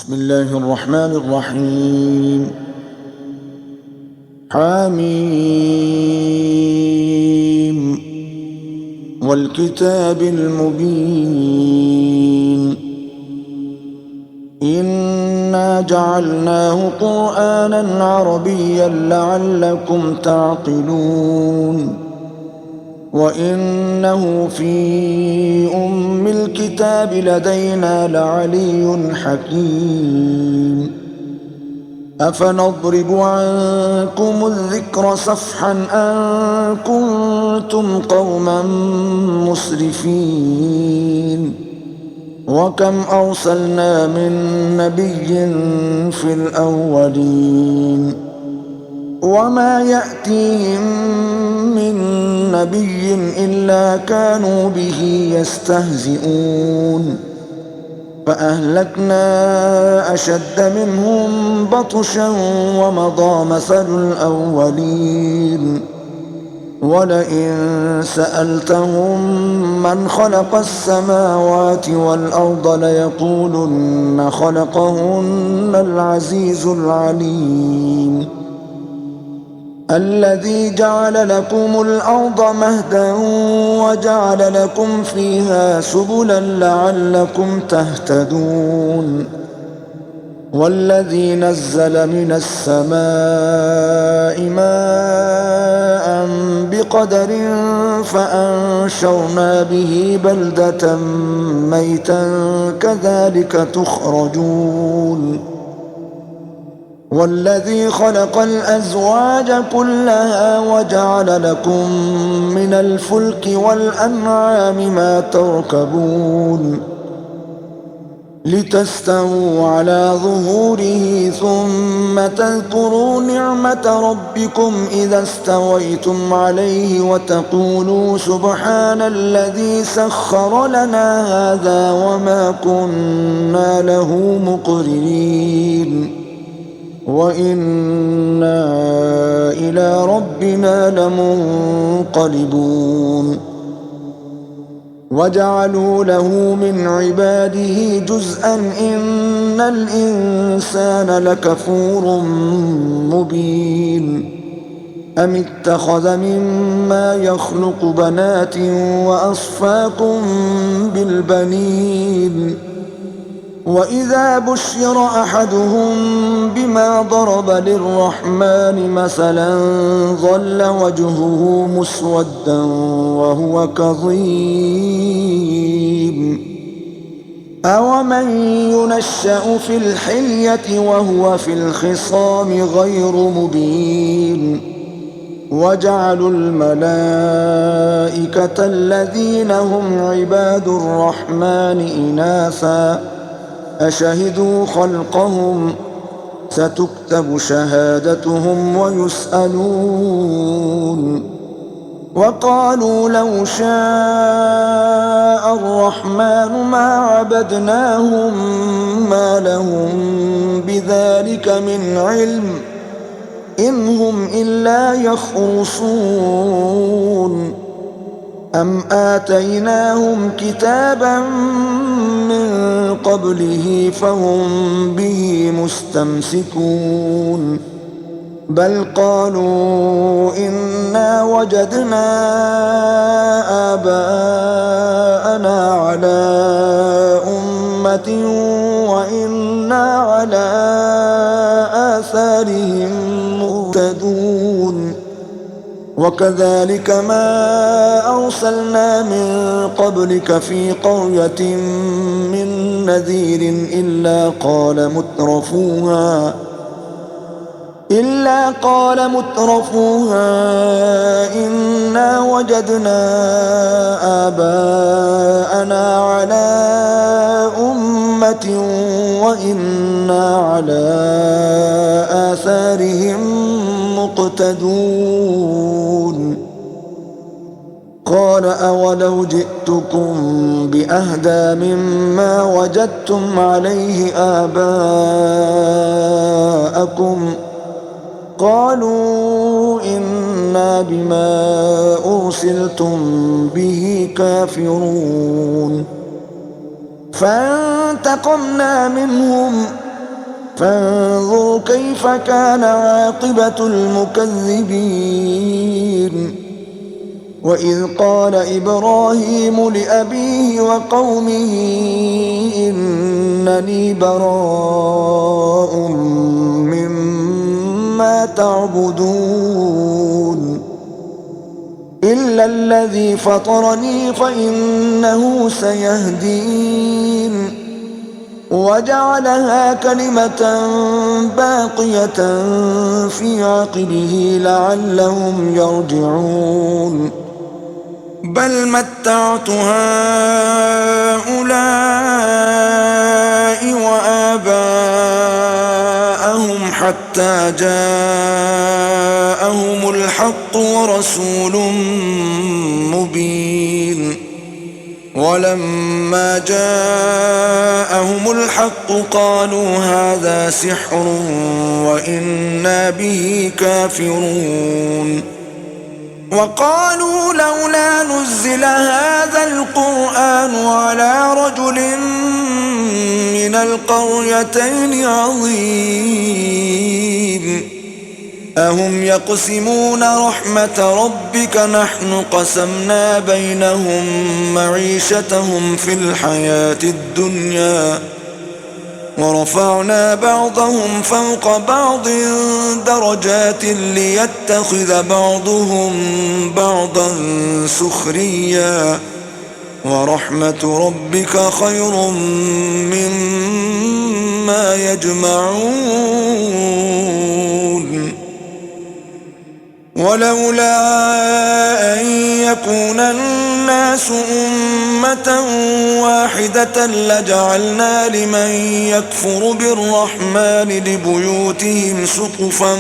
بسم الله الرحمن الرحيم. حميم والكتاب المبين إنا جعلناه قرآنا عربيا لعلكم تعقلون وإنه في أم الكتاب لدينا لعلي حكيم أفنضرب عنكم الذكر صفحا أن كنتم قوما مسرفين وكم أرسلنا من نبي في الأولين وما يأتيهم من نبي إلا كانوا به يستهزئون فأهلكنا أشد منهم بطشا ومضى مثل الأولين ولئن سألتهم من خلق السماوات والأرض ليقولن خلقهن العزيز العليم الذي جعل لكم الأرض مهدا وجعل لكم فيها سبلا لعلكم تهتدون والذي نزل من السماء ماء بقدر فأنشرنا به بلدة ميتا كذلك تخرجون والذي خلق الأزواج كلها وجعل لكم من الفلك والأنعام ما تركبون لتستووا على ظهوره ثم تذكروا نعمة ربكم إذا استويتم عليه وتقولوا سبحان الذي سخر لنا هذا وما كنا له مقرنين وإنا إلى ربنا لمنقلبون وجعلوا له من عباده جزءا إن الإنسان لكفور مبين أم اتخذ مما يخلق بنات وأصفاكم بالبنين وإذا بشر أحدهم بما ضرب للرحمن مثلا ظل وجهه مسودا وهو كظيم أومن ينشأ في الحلية وهو في الخصام غير مبين وجعلوا الملائكة الذين هم عباد الرحمن إناثا أشهدوا خلقهم ستكتب شهادتهم ويسألون وقالوا لو شاء الرحمن ما عبدناهم ما لهم بذلك من علم إن هم إلا يخرصون أم آتيناهم كتابا من قبله فهم به مستمسكون بل قالوا إنا وجدنا آباءنا على أمة وإنا على آثارهم مهتدون وكذلك ما أرسلنا من قبلك في قرية من نذير إلا قال مترفوها إنا وجدنا آباءنا على أمة وإنا على آثارهم مقتدون قال أولو جئتكم بأهدى مما وجدتم عليه آباءكم قالوا إنا بما أرسلتم به كافرون فانتقمنا منهم فانظر كيف كان عاقبة المكذبين. وإذ قال إبراهيم لأبيه وقومه إنني براء مما تعبدون إلا الذي فطرني فإنه سيهدين. وجعلها كلمة باقية في عقبه لعلهم يرجعون. بل متعت هؤلاء وآباءهم حتى جاءهم الحق ورسول مبين. ولما جاءهم الحق قالوا هذا سحر وإنا به كافرون. وقالوا لولا نزل هذا القرآن على رجل من القريتين عظيم. أهم يقسمون رحمة ربك نحن قسمنا بينهم معيشتهم في الحياة الدنيا ورفعنا بعضهم فوق بعض درجات ليتخذ بعضهم بعضا سخريا ورحمة ربك خير مما يجمعون. ولولا أن يكون الناس أمة واحدة لجعلنا لمن يكفر بالرحمن لبيوتهم سقفا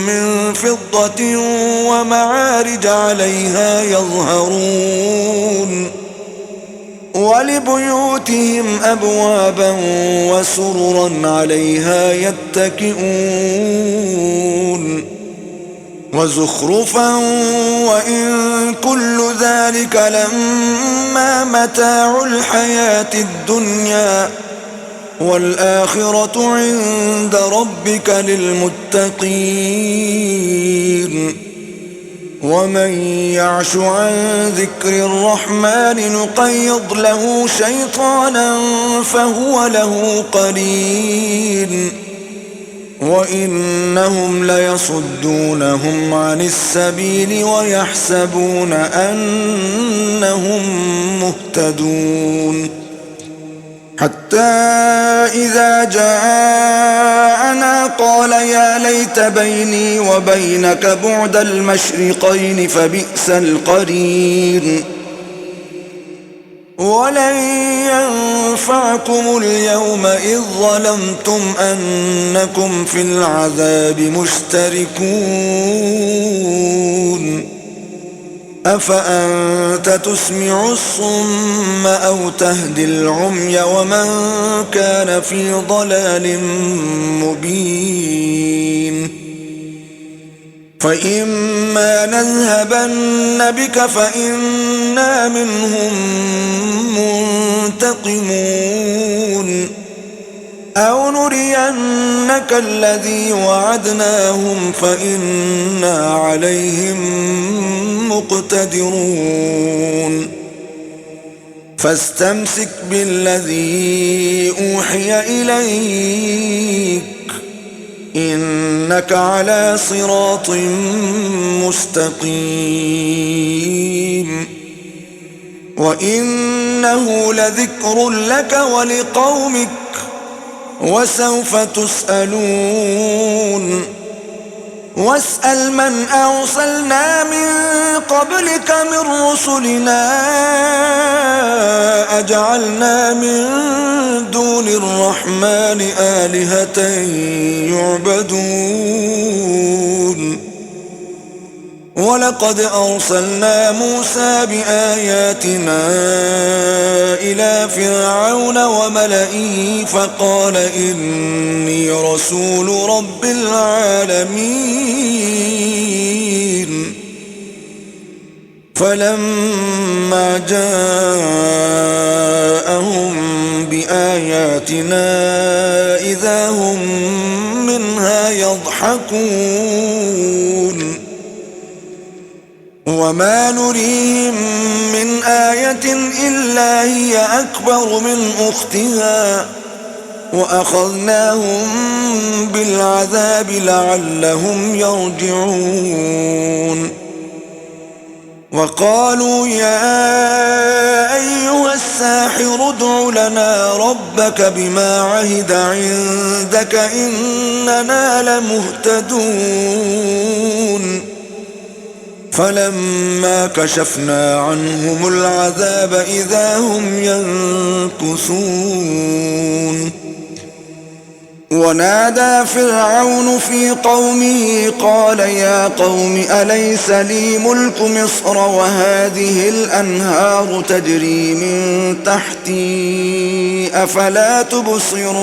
من فضة ومعارج عليها يظهرون ولبيوتهم أبوابا وسررا عليها يتكئون وزخرفا وإن كل ذلك لما متاع الحياة الدنيا والآخرة عند ربك للمتقين. ومن يعش عن ذكر الرحمن نقيض له شيطانا فهو له قرين وإنهم ليصدونهم عن السبيل ويحسبون أنهم مهتدون. حتى إذا جاءنا قال يا ليت بيني وبينك بعد المشرقين فبئس القرين. ولن ينفعكم اليوم إذ ظلمتم أنكم في العذاب مشتركون. أفأنت تسمع الصم أو تهدي العمي ومن كان في ضلال مبين. فإما نذهبن بك فإنا منهم منتقمون أو نرينك الذي وعدناهم فإنا عليهم مقتدرون. فاستمسك بالذي أوحي إليك إنك على صراط مستقيم. وإنه لذكر لك ولقومك وسوف تسألون. واسأل من أرسلنا من قبلك من رسلنا أجعلنا من دون الرحمن آلهة يعبدون. ولقد أرسلنا موسى بآياتنا إلى فرعون وملئه فقال إني رسول رب العالمين. فلما جاءهم بآياتنا إذا هم منها يضحكون وما نريهم من آية إلا هي أكبر من أختها وأخذناهم بالعذاب لعلهم يرجعون وقالوا يا أيها الساحر ادع لنا ربك بما عهد عندك إننا لمهتدون فلما كشفنا عنهم العذاب إذا هم ينكثون ونادى فرعون في قومه قال يا قوم أليس لي ملك مصر وهذه الأنهار تجري من تحتي أفلا تبصرون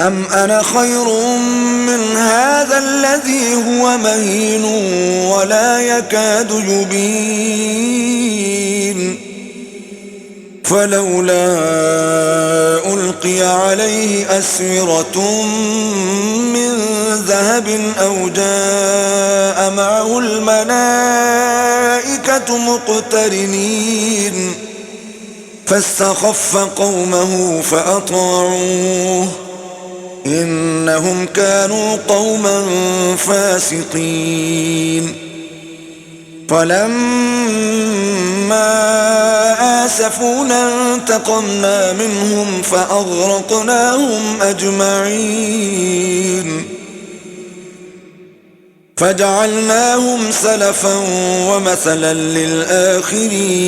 أم أنا خير من هذا الذي هو مهين ولا يكاد يبين فلولا ألقي عليه أسورة من ذهب أو جاء معه الملائكة مقترنين فاستخف قومه فأطاعوه إنهم كانوا قوما فاسقين فلما آسفونا انتقمنا منهم فأغرقناهم أجمعين فجعلناهم سلفا ومثلا للآخرين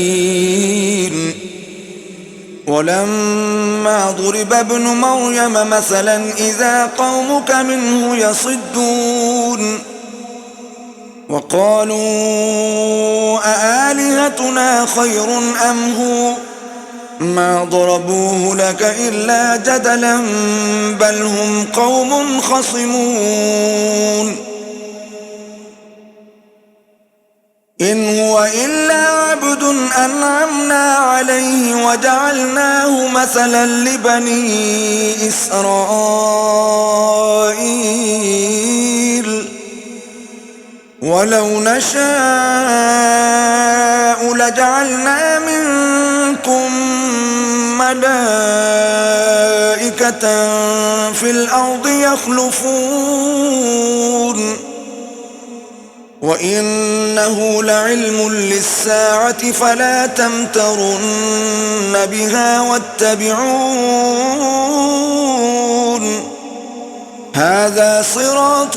ولما ضرب ابن مريم مثلا إذا قومك منه يصدون وقالوا أآلهتنا خير أم هو ما ضربوه لك إلا جدلا بل هم قوم خصمون إن هو إلا عبد أنعمنا عليه وجعلناه مثلا لبني إسرائيل ولو نشاء لجعلنا منكم ملائكة في الأرض يخلفون وإنه لعلم للساعة فلا تمترن بها واتبعون هذا صراط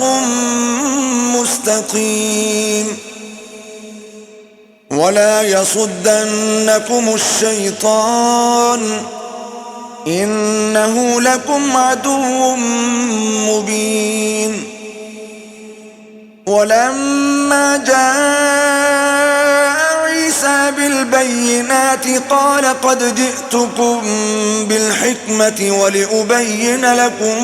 مستقيم ولا يصدنكم الشيطان إنه لكم عدو مبين ولما جاء عيسى بالبينات قال قد جئتكم بالحكمة ولأبين لكم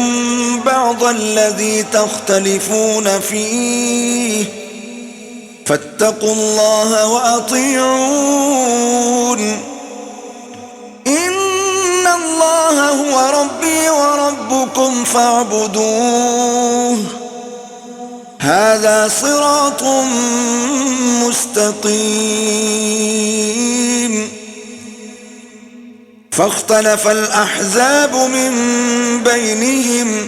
بعض الذي تختلفون فيه فاتقوا الله وأطيعون إن الله هو ربي وربكم فاعبدوه هذا صراط مستقيم فاختلف الأحزاب من بينهم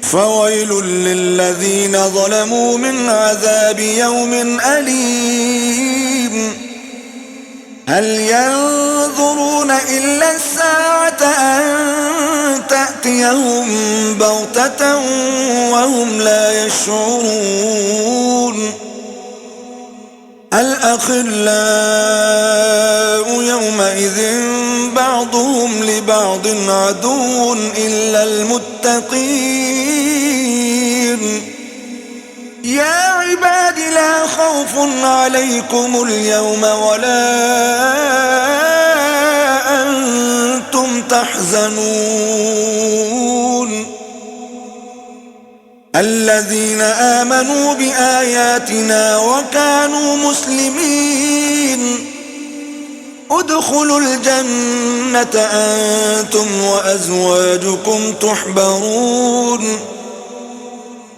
فويل للذين ظلموا من عذاب يوم أليم هل ينظرون إلا الساعة أن تأتيهم بغتة وهم لا يشعرون الأخلاء يومئذ بعضهم لبعض عدو إلا المتقين يا عباد لا خوف عليكم اليوم ولا أنتم تحزنون الذين آمنوا بآياتنا وكانوا مسلمين ادخلوا الجنة أنتم وأزواجكم تحبرون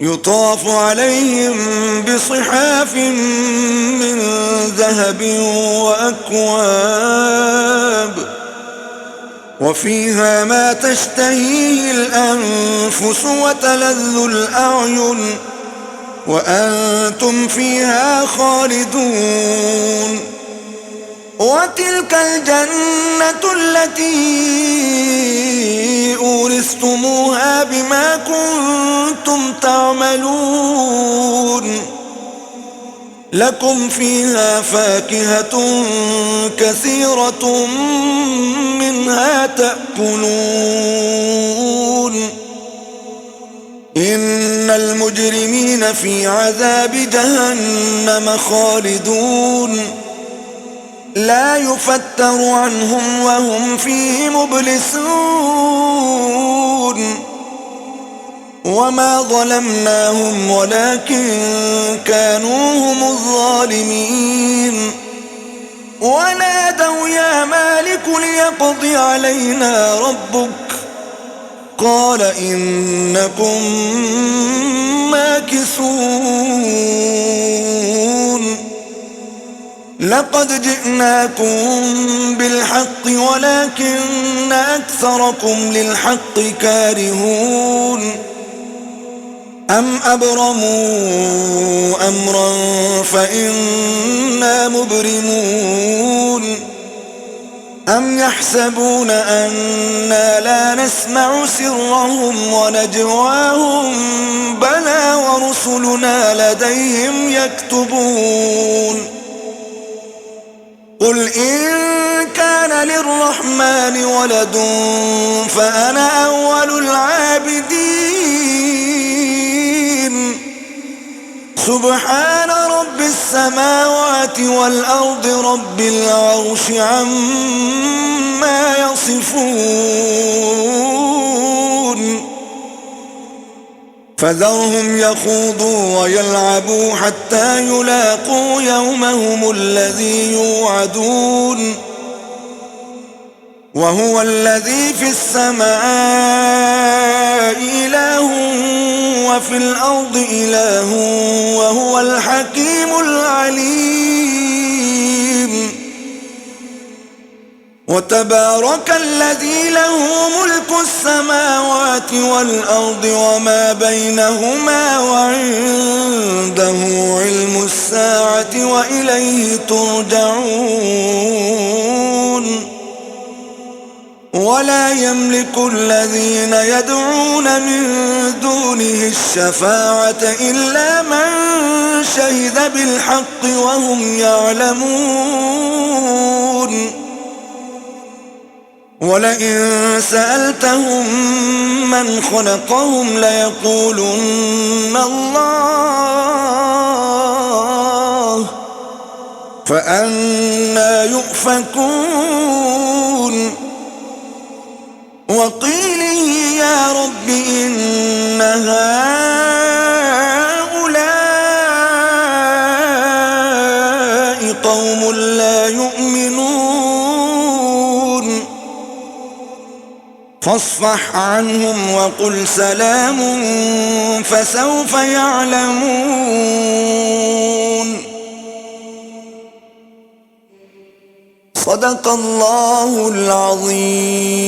يطاف عليهم بصحاف من ذهب وأكواب وفيها ما تشتهيه الأنفس وتلذ الأعين وأنتم فيها خالدون وتلك الجنة التي أورثتموها بما كنتم تعملون لكم فيها فاكهة كثيرة منها تأكلون إن المجرمين في عذاب جهنم خالدون لا يفتر عنهم وهم فيه مبلسون وما ظلمناهم ولكن كانوا هم الظالمين ونادوا يا مالك ليقض علينا ربك قال إنكم ماكثون لقد جئناكم بالحق ولكن أكثركم للحق كارهون أم أبرموا أمرا فإنا مبرمون أم يحسبون أنا لا نسمع سرهم ونجواهم بلى ورسلنا لديهم يكتبون قل إن كان للرحمن ولد فأنا أول العابدين سبحان رب السماوات والأرض رب العرش عما يصفون فذرهم يخوضوا ويلعبوا حتى يلاقوا يومهم الذي يوعدون وهو الذي في السماء إله وفي الأرض إله وهو الحكيم العليم وتبارك الذي له ملك السماوات والأرض وما بينهما وعنده علم الساعة وإليه ترجعون ولا يملك الذين يدعون من دونه الشفاعة إلا من شهد بالحق وهم يعلمون ولئن سألتهم من خلقهم ليقولن الله فأنى يؤفكون وقيله يا رب إن هؤلاء قوم لا يؤمنون فاصفح عنهم وقل سلام فسوف يعلمون صدق الله العظيم.